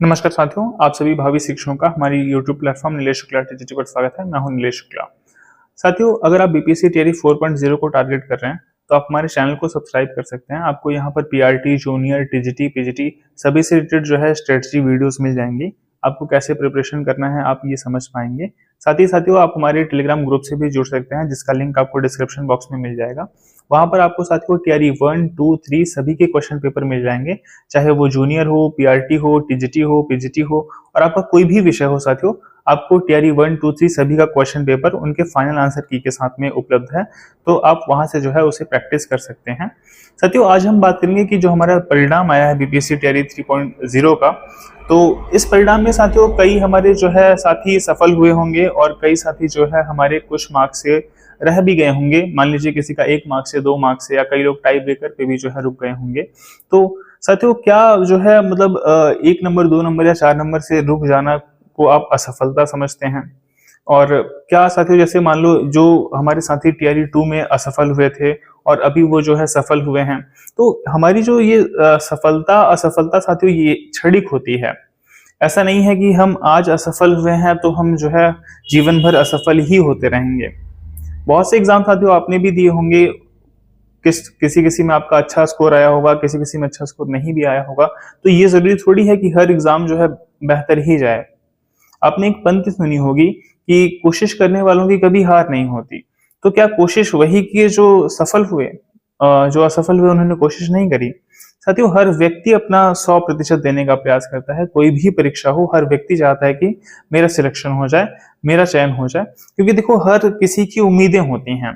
नमस्कार साथियों, आप सभी भावी शिक्षकों का हमारी YouTube platform Nilesh Shukla TGT पर स्वागत है। मैं हूं नीलेश शुक्ला। साथियों, अगर आप बीपीएससी टीआरई 4.0 को टारगेट कर रहे हैं तो आप हमारे चैनल को सब्सक्राइब कर सकते हैं। आपको यहां पर पीआरटी, जूनियर, टीजीटी, पीजीटी सभी से रिलेटेड जो है स्ट्रेटजी वीडियोस मिल जाएंगी। आपको कैसे प्रिपरेशन करना है आप ये समझ पाएंगे। साथ ही साथियों, आप हमारे टेलीग्राम ग्रुप से भी जुड़ सकते हैं, जिसका लिंक आपको डिस्क्रिप्शन बॉक्स में मिल जाएगा। वहां पर आपको साथियों टीआरई 1, 2, 3 सभी के क्वेश्चन पेपर मिल जाएंगे, चाहे वो जूनियर हो, पीआरटी हो, टीजीटी हो, पीजीटी हो, और आपका कोई भी विषय हो साथियों, आपको टीआरई 1, 2, 3 सभी का क्वेश्चन पेपर उनके फाइनल आंसर की के साथ में उपलब्ध है। तो आप वहां से जो है उसे प्रैक्टिस कर सकते हैं। साथियों, आज हम बात करेंगे कि जो हमारा परिणाम आया है बीपीएससी टीआरई 3.0 का, तो इस परिणाम में साथियों कई हमारे जो है साथी सफल हुए होंगे और कई साथी जो है हमारे कुछ मार्क्स से रह भी गए होंगे। मान लीजिए किसी का 1 मार्क्स से, 2 मार्क्स से, या कई लोग टाई ब्रेकर पे भी जो है रुक गए होंगे। तो साथियों, क्या जो है मतलब 1 नंबर, 2 नंबर या 4 नंबर से रुक जाना को आप असफलता समझते हैं? और क्या साथियों, जैसे मान लो जो हमारे साथी टीआरई 2 में असफल हुए थे और अभी वो जो है सफल हुए हैं, तो हमारी जो ये सफलता असफलता साथियों ये क्षणिक होती है। ऐसा नहीं है कि हम आज असफल हुए हैं तो हम जो है जीवन भर असफल ही होते रहेंगे। बहुत से एग्जाम साथियों आपने भी दिए होंगे, किसी किसी में आपका अच्छा स्कोर आया होगा, किसी किसी में अच्छा स्कोर नहीं भी आया होगा। तो ये जरूरी थोड़ी है कि हर एग्जाम जो है बेहतर ही जाए। आपने एक पंक्ति सुनी होगी कि कोशिश करने वालों की कभी हार नहीं होती। तो क्या कोशिश वही किए जो सफल हुए? जो असफल हुए उन्होंने कोशिश नहीं करी? साथियों, हर व्यक्ति अपना 100% देने का प्रयास करता है। कोई भी परीक्षा हो, हर व्यक्ति चाहता है कि मेरा सिलेक्शन हो जाए, मेरा चयन हो जाए, क्योंकि देखो हर किसी की उम्मीदें होती हैं।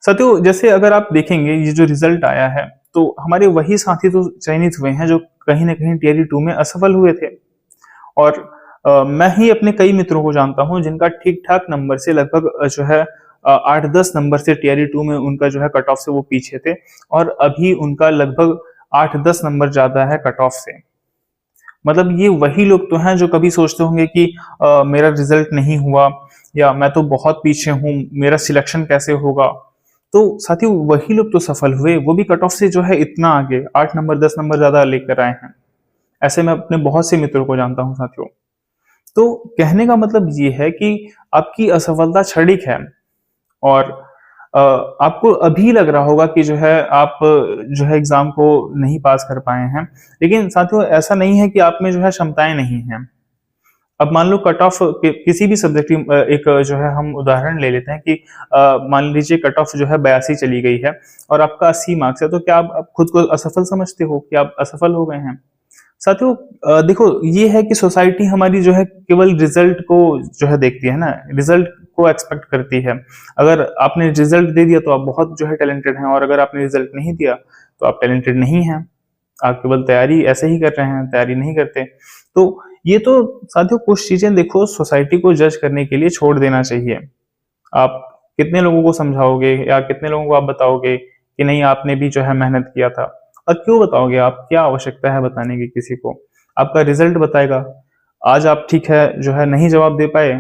साथियों, जैसे अगर आप देखेंगे ये जो रिजल्ट आया है, तो हमारे वही साथी तो चयनित हुए हैं जो कहीं ना कहीं टीआरई 2 में असफल हुए थे। और मैं ही अपने कई मित्रों को जानता हूं जिनका ठीक ठाक नंबर से लगभग जो है 8-10 नंबर से टीआरई 2 में उनका जो है कट ऑफ से वो पीछे थे, और अभी उनका लगभग 8-10 नंबर ज्यादा है कट ऑफ से। मतलब ये वही लोग तो हैं जो कभी सोचते होंगे कि मेरा रिजल्ट नहीं हुआ, या मैं तो बहुत पीछे हूं, मेरा सिलेक्शन कैसे होगा। तो साथियों, वही लोग तो सफल हुए, वो भी कट ऑफ से जो है इतना आगे 8 नंबर 10 नंबर ज्यादा लेकर आए हैं। ऐसे मैं अपने बहुत से मित्रों को जानता हूं साथियों। तो कहने का मतलब ये है कि आपकी असफलता क्षणिक है, और आपको अभी लग रहा होगा कि जो है आप जो है एग्जाम को नहीं पास कर पाए हैं, लेकिन साथियों ऐसा नहीं है कि आप में जो है क्षमताएं नहीं हैं। अब मान लो कट ऑफ किसी भी सब्जेक्ट की एक जो है हम उदाहरण ले लेते हैं कि मान लीजिए कट ऑफ जो है 82 चली गई है और आपका 80 मार्क्स है, तो क्या आप खुद को असफल समझते हो कि आप असफल हो गए हैं? साथियों, देखो ये है कि सोसाइटी हमारी जो है केवल रिजल्ट को जो है देखती है ना, रिजल्ट को एक्सपेक्ट करती है। अगर आपने रिजल्ट दे दिया तो आप बहुत जो है टैलेंटेड हैं, और अगर आपने रिजल्ट नहीं दिया तो आप टैलेंटेड नहीं हैं। आप केवल तैयारी ऐसे ही कर रहे हैं, तैयारी नहीं करते। तो ये तो साथियों कुछ चीजें देखो सोसाइटी को जज करने के लिए छोड़ देना चाहिए। आप कितने लोगों को समझाओगे या कितने लोगों को आप बताओगे कि नहीं आपने भी जो है मेहनत किया था? और क्यों बताओगे आप? क्या आवश्यकता है बताने की किसी को? आपका रिजल्ट बताएगा। आज आप ठीक है जो है नहीं जवाब दे पाए,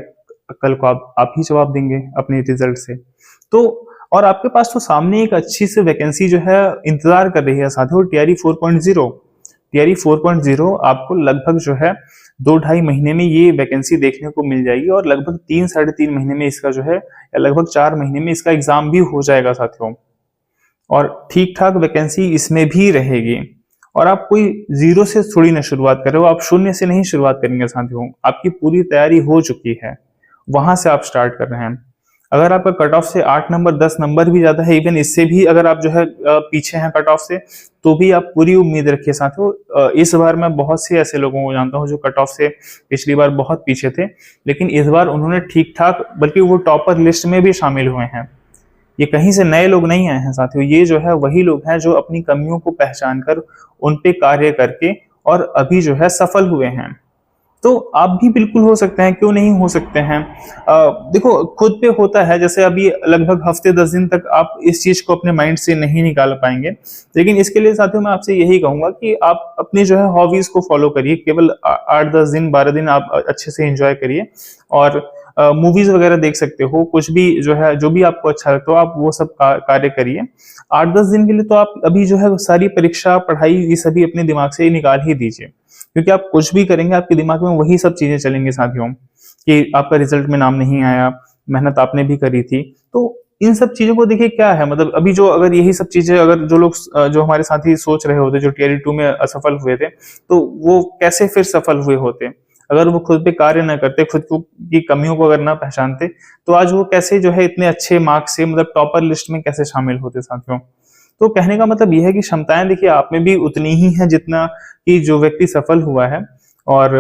कल को आप ही जवाब देंगे अपने रिजल्ट से। तो और आपके पास तो सामने एक अच्छी सी वैकेंसी जो है इंतजार कर रही है साथियों, टीआरई 4.0। टीआरई 4.0 आपको लगभग जो है 2-2.5 महीने में ये वैकेंसी देखने को मिल जाएगी, और लगभग 3-3.5 महीने में इसका जो है, या लगभग 4 महीने में इसका एग्जाम भी हो जाएगा साथियों। और ठीक ठाक वैकेंसी इसमें भी रहेगी। और आप कोई जीरो से थोड़ी ना शुरुआत कर रहे हो, आप शून्य से नहीं शुरुआत करेंगे साथियों। आपकी पूरी तैयारी हो चुकी है, वहां से आप स्टार्ट कर रहे हैं। अगर आपका कट ऑफ से 8 नंबर 10 नंबर भी ज्यादा है, इवन इससे भी अगर आप जो है पीछे हैं कट ऑफ से, तो भी आप पूरी उम्मीद रखिए साथियों। इस बार मैं बहुत से ऐसे लोगों को जानता हूं जो कट ऑफ से पिछली बार बहुत पीछे थे, लेकिन इस बार उन्होंने ठीक ठाक, बल्कि वो टॉपर लिस्ट में भी शामिल हुए हैं। ये कहीं से नए लोग नहीं आए हैं साथियों, ये जो है वही लोग हैं जो अपनी कमियों को पहचान कर उन पे कार्य करके और अभी जो है सफल हुए हैं। तो आप भी बिल्कुल हो सकते हैं, क्यों नहीं हो सकते हैं? देखो खुद पे होता है, जैसे अभी लगभग हफ्ते 10 दिन तक आप इस चीज को अपने माइंड से नहीं निकाल पाएंगे, लेकिन इसके लिए साथियों मैं आपसे यही कहूंगा कि आप अपनी जो है हॉबीज को फॉलो करिए। केवल 8-10 दिन 12 दिन आप अच्छे से एंजॉय करिए, और मूवीज वगैरह देख सकते हो, कुछ भी जो है, जो भी आपको अच्छा लगता हो आप वो सब कार्य करिए। 8-10 दिन के लिए तो आप अभी जो है सारी परीक्षा पढ़ाई ये सभी अपने दिमाग से निकाल ही दीजिए, क्योंकि आप कुछ भी करेंगे आपके दिमाग में वही सब चीजें चलेंगी साथियों, कि आपका रिजल्ट में नाम नहीं आया, मेहनत आपने भी करी थी। तो इन सब चीजों को देखिए क्या है, मतलब अभी जो अगर यही सब चीजें अगर जो लोग जो हमारे साथी सोच रहे होते, जो टियर 2 में असफल हुए थे, तो वो कैसे फिर सफल हुए होते? अगर वो खुद पे कार्य न करते, खुद को की कमियों को अगर ना पहचानते, तो आज वो कैसे जो है इतने अच्छे मार्क्स से मतलब टॉपर लिस्ट में कैसे शामिल होते साथियों। तो कहने का मतलब यह है कि क्षमताएं देखिए आप में भी उतनी ही है जितना कि जो व्यक्ति सफल हुआ है। और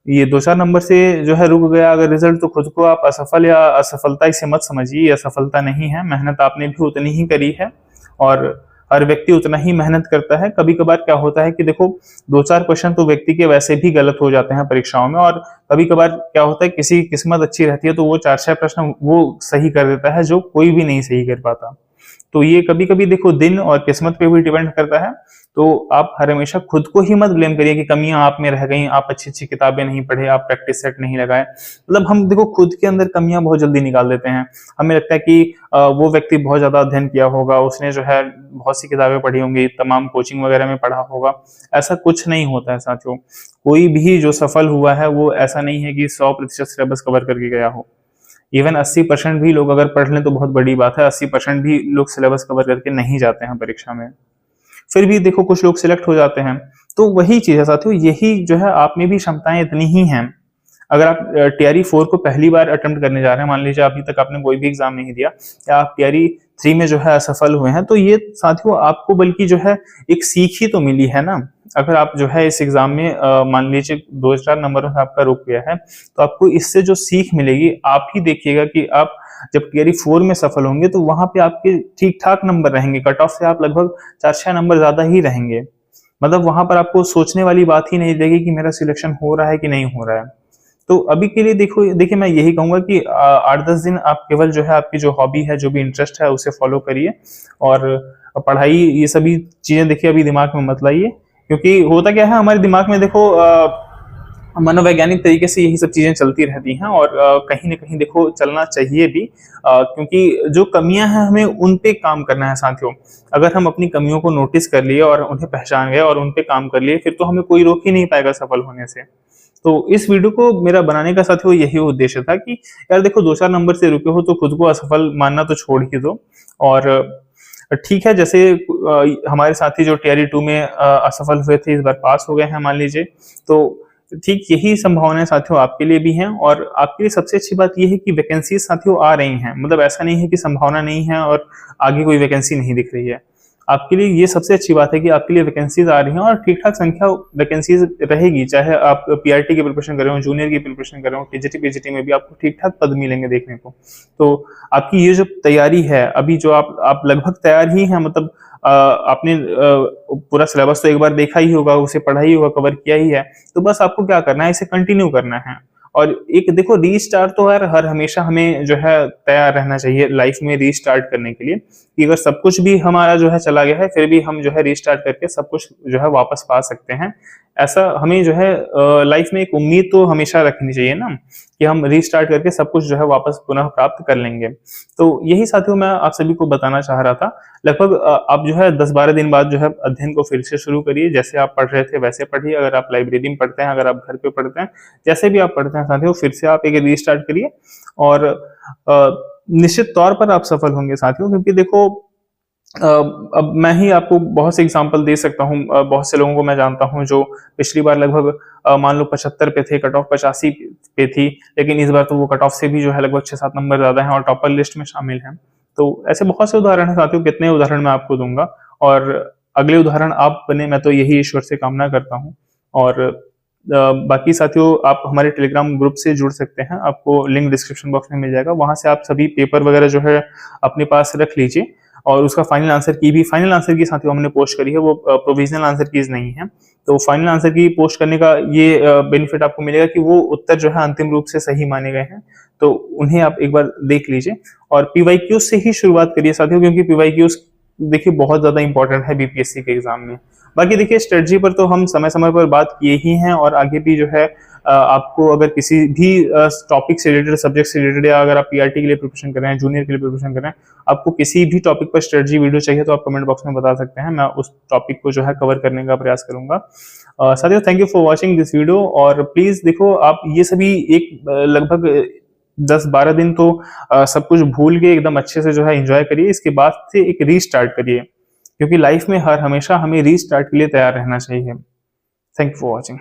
ये 2-4 नंबर से जो है रुक गया अगर रिजल्ट, तो खुद को आप असफल या असफलता इसे मत समझिए, ये असफलता नहीं है, मेहनत आपने भी उतनी ही करी है और हर व्यक्ति उतना ही मेहनत करता है। कभी कभार क्या होता है कि देखो 2-4 क्वेश्चन तो व्यक्ति के वैसे भी गलत हो जाते हैं परीक्षाओं में, और कभी कभार क्या होता है किसी की किस्मत अच्छी रहती है तो वो 4-6 प्रश्न वो सही कर देता है जो कोई भी नहीं सही कर पाता। तो ये कभी कभी देखो दिन और किस्मत पे भी डिपेंड करता है। तो आप हर हमेशा खुद को ही मत ब्लेम करिए कि कमियां आप में रह गई, आप अच्छी अच्छी किताबें नहीं पढ़े, आप प्रैक्टिस सेट नहीं लगाए। मतलब हम देखो खुद के अंदर कमियां बहुत जल्दी निकाल देते हैं। हमें लगता है कि वो व्यक्ति बहुत ज्यादा अध्ययन किया होगा, उसने जो है बहुत सी किताबें पढ़ी होंगी, तमाम कोचिंग वगैरह में पढ़ा होगा। ऐसा कुछ नहीं होता है साथियों। कोई भी जो सफल हुआ है वो ऐसा नहीं है कि 100% सिलेबस कवर करके गया हो। इवन 80% भी लोग अगर पढ़ लें तो बहुत बड़ी बात है, 80% भी लोग सिलेबस कवर करके नहीं जाते हैं परीक्षा में। फिर भी देखो कुछ लोग सिलेक्ट हो जाते हैं। तो वही चीज है साथियों, यही जो है आप में भी क्षमताएं इतनी ही हैं। अगर आप टीआरई 4 को पहली बार अटेम्प्ट करने जा रहे हैं, मान लीजिए अभी तक आपने कोई भी एग्जाम नहीं दिया या आप टीआरई 3 में जो है असफल हुए हैं, तो ये साथियों आपको बल्कि जो है एक सीख ही तो मिली है ना। अगर आप जो है इस एग्जाम में मान लीजिए 2-4 नंबरों से आपका रुक गया है, तो आपको इससे जो सीख मिलेगी, आप ही देखिएगा कि आप जब टीआरई 4 में सफल होंगे तो वहां पे आपके ठीक ठाक नंबर रहेंगे, कट ऑफ से आप लगभग 4-6 नंबर ज्यादा ही रहेंगे। मतलब वहां पर आपको सोचने वाली बात ही नहीं रहेगी कि मेरा सिलेक्शन हो रहा है कि नहीं हो रहा है। तो अभी के लिए देखो देखिए मैं यही कहूंगा कि 8-10 दिन आप केवल जो है आपकी जो हॉबी है, जो भी इंटरेस्ट है, उसे फॉलो करिए। और पढ़ाई ये सभी चीजें देखिए अभी दिमाग में मत लाइए, क्योंकि होता क्या है हमारे दिमाग में देखो मनोवैज्ञानिक तरीके से यही सब चीजें चलती रहती हैं, और कहीं ना कहीं देखो चलना चाहिए भी, क्योंकि जो कमियां हैं हमें उन पे काम करना है साथियों। अगर हम अपनी कमियों को नोटिस कर लिए और उन्हें पहचान गए और उन पे काम कर लिए, फिर तो हमें कोई रोक ही नहीं पाएगा सफल होने से। तो इस वीडियो को मेरा बनाने का साथियों यही उद्देश्य था कि यार देखो 2-4 नंबर से रुके हो तो खुद को असफल मानना तो छोड़ ही दो। और ठीक है, जैसे हमारे साथी जो टीआरई 2 में असफल हुए थे, इस बार पास हो गए हैं मान लीजिए, तो ठीक यही संभावनाएं साथियों आपके लिए भी हैं। और आपके लिए सबसे अच्छी बात यह है कि वैकेंसी साथियों आ रही हैं, मतलब ऐसा नहीं है कि संभावना नहीं है और आगे कोई वैकेंसी नहीं दिख रही है। आपके लिए ये सबसे अच्छी बात है कि आपके लिए वैकेंसीज आ रही हैं और ठीक ठाक संख्या वैकेंसीज रहेगी, चाहे आप पीआरटी की प्रिपरेशन कर रहे हो, जूनियर की प्रिपरेशन कर रहे हो, टीजीटी पीजीटी में भी आपको ठीक ठाक पद मिलेंगे देखने को। तो आपकी ये जो तैयारी है अभी, जो आप लगभग तैयार ही हैं, मतलब आपने पूरा सिलेबस तो एक बार देखा ही होगा, उसे पढ़ा ही होगा, कवर किया ही है, तो बस आपको क्या करना है, इसे कंटिन्यू करना है। और एक देखो रीस्टार्ट तो हर हमेशा हमें जो है तैयार रहना चाहिए लाइफ में रीस्टार्ट करने के लिए, कि अगर सब कुछ भी हमारा जो है चला गया है, फिर भी हम जो है रीस्टार्ट करके सब कुछ जो है वापस पा सकते हैं। ऐसा हमें जो है लाइफ में एक उम्मीद तो हमेशा रखनी चाहिए ना, कि हम रीस्टार्ट करके सब कुछ जो है वापस पुनः प्राप्त कर लेंगे। तो यही साथियों मैं आप सभी को बताना चाह रहा था। लगभग आप जो है 10-12 दिन बाद जो है अध्ययन को फिर से शुरू करिए, जैसे आप पढ़ रहे थे वैसे पढ़िए। अगर आप लाइब्रेरी में पढ़ते हैं, अगर आप घर पे पढ़ते हैं, जैसे भी आप पढ़ते हैं साथियों, फिर से आप एक रीस्टार्ट करिए और निश्चित तौर पर आप सफल होंगे साथियों। क्योंकि देखो अब मैं ही आपको बहुत से एग्जांपल दे सकता हूँ। बहुत से लोगों को मैं जानता हूँ जो पिछली बार लगभग मान लो 75 पे थे, कट ऑफ 85 पे थी, लेकिन इस बार तो वो कट ऑफ से भी जो है लगभग 6-7 नंबर ज्यादा हैं और टॉपर लिस्ट में शामिल हैं। तो ऐसे बहुत से उदाहरण हैं साथियों, कितने उदाहरण मैं आपको दूंगा और अगले उदाहरण आप बने, मैं तो यही ईश्वर से कामना करता हूँ। और बाकी साथियों आप हमारे टेलीग्राम ग्रुप से जुड़ सकते हैं, आपको लिंक डिस्क्रिप्शन बॉक्स में मिल जाएगा, वहां से आप सभी पेपर वगैरह जो है अपने पास रख लीजिए। और उसका फाइनल आंसर की साथियों हमने पोस्ट करी है, वो प्रोविजनल आंसर कीज नहीं है। तो फाइनल आंसर की पोस्ट करने का ये बेनिफिट आपको मिलेगा कि वो उत्तर जो है अंतिम रूप से सही माने गए हैं, तो उन्हें आप एक बार देख लीजिए। और पीवाईक्यू से ही शुरुआत करिए साथियों, क्योंकि पीवाईक्यू देखिए बहुत ज्यादा इंपॉर्टेंट है बीपीएससी के एग्जाम में। बाकी देखिए स्ट्रेटजी पर तो हम समय समय पर बात किए ही हैं और आगे भी जो है आपको अगर किसी भी टॉपिक से रिलेटेड, सब्जेक्ट से रिलेटेड, या अगर आप पीआरटी के लिए प्रिपरेशन कर रहे हैं, जूनियर के लिए प्रिपरेशन कर रहे हैं, आपको किसी भी टॉपिक पर स्ट्रेटजी वीडियो चाहिए तो आप कमेंट बॉक्स में बता सकते हैं, मैं उस टॉपिक को जो है कवर करने का प्रयास करूंगा। साथियों, thank you for watching this video. और प्लीज देखो, आप ये सभी एक लगभग 10-12 दिन तो सब कुछ भूल के एकदम अच्छे से जो है एंजॉय करिए, इसके बाद से एक रीस्टार्ट करिए, क्योंकि लाइफ में हमेशा हमें रीस्टार्ट के लिए तैयार रहना चाहिए। Thank you for watching.